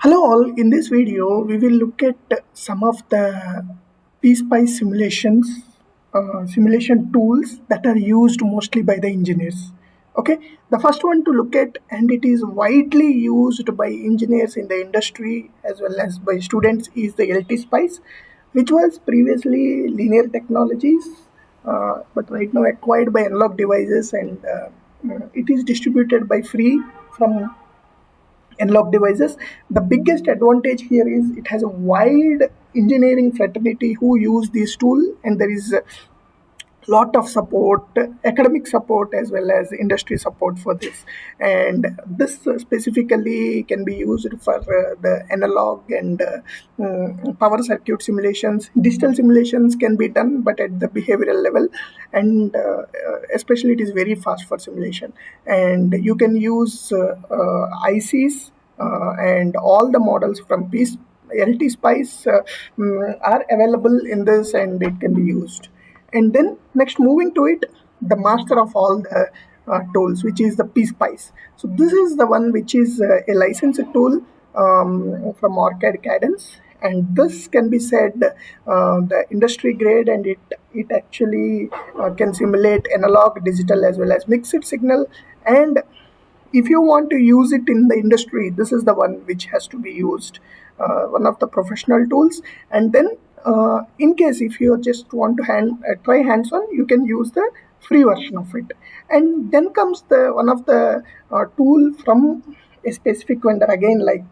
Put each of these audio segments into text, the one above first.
Hello all, in this video we will look at some of the PSpice simulation tools that are used mostly by the engineers. Okay, the first one to look at, and it is widely used by engineers in the industry as well as by students, is the LTspice, which was previously linear technologies, but right now acquired by analog devices, and it is distributed by free from analog devices. The biggest advantage here is it has a wide engineering fraternity who use this tool, and there is a lot of support, academic support as well as industry support for this. And this specifically can be used for the analog and power circuit simulations. Digital simulations can be done, but at the behavioral level, and especially it is very fast for simulation. And you can use ICs, and all the models from LTspice are available in this, and it can be used. And then next, moving to it, the master of all the tools, which is the PSpice. So this is the one which is a licensed tool from OrCAD Cadence, and this can be said the industry grade, and it actually can simulate analog, digital as well as mixed signal. And if you want to use it in the industry, this is the one which has to be used, one of the professional tools. And then in case if you just want to try hands-on, you can use the free version of it. And then comes the one of the tool from a specific vendor, again, like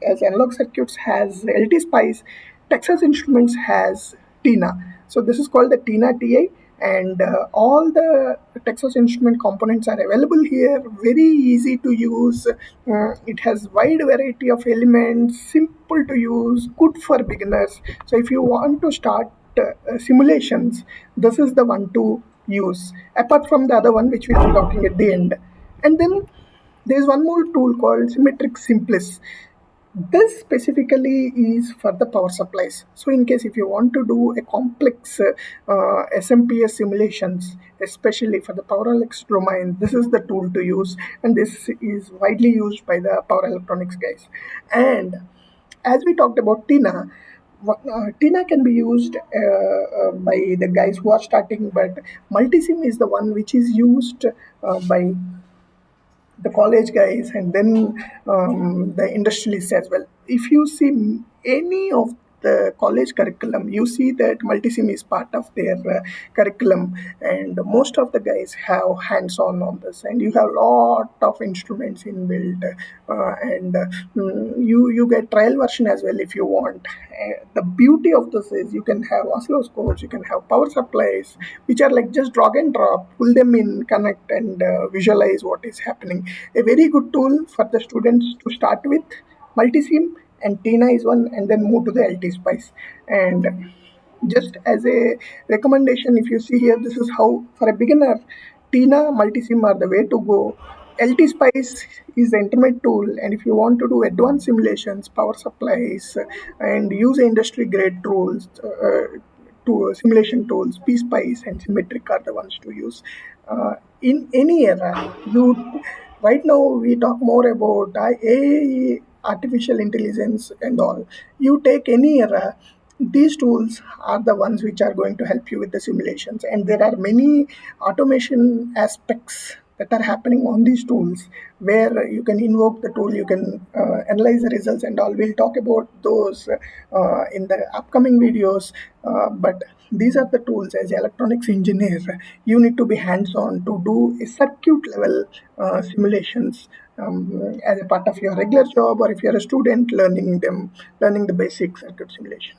as analog circuits has LTspice, Texas Instruments has tina. So this is called the tina ti, and all the Texas Instrument components are available here, very easy to use. It has wide variety of elements, simple to use, good for beginners. So if you want to start simulations, this is the one to use, apart from the other one which we'll be talking at the end. And then there's one more tool called SIMPLIS. This specifically is for the power supplies. So in case if you want to do a complex SMPS simulations, especially for the power electronics domain, this is the tool to use, and this is widely used by the power electronics guys. And as we talked about tina, tina can be used by the guys who are starting, but multisim is the one which is used by the college guys, and then the industrialists as well. If you see any of the college curriculum, you see that multisim is part of their curriculum, and most of the guys have hands-on this, and you have a lot of instruments inbuilt, and you get trial version as well if you want. The beauty of this is you can have oscilloscopes, you can have power supplies, which are like just drag and drop, pull them in, connect, and visualize what is happening. A very good tool for the students to start with. Multisim and tina is one, and then move to the LTspice. And just as a recommendation, if you see here, this is how for a beginner, tina, multisim are the way to go. LTspice is the intermediate tool, and if you want to do advanced simulations, power supplies, and use industry grade tools, to simulation tools, PSpice and SIMmetrix are the ones to use. In any era, you right now we talk more about AI, artificial intelligence, and all. You take any era, these tools are the ones which are going to help you with the simulations, and there are many automation aspects that are happening on these tools, where you can invoke the tool, you can analyze the results, and all. We'll talk about those in the upcoming videos, but these are the tools. As electronics engineer, you need to be hands-on to do a circuit level simulations, as a part of your regular job, or if you're a student learning the basic circuit simulation.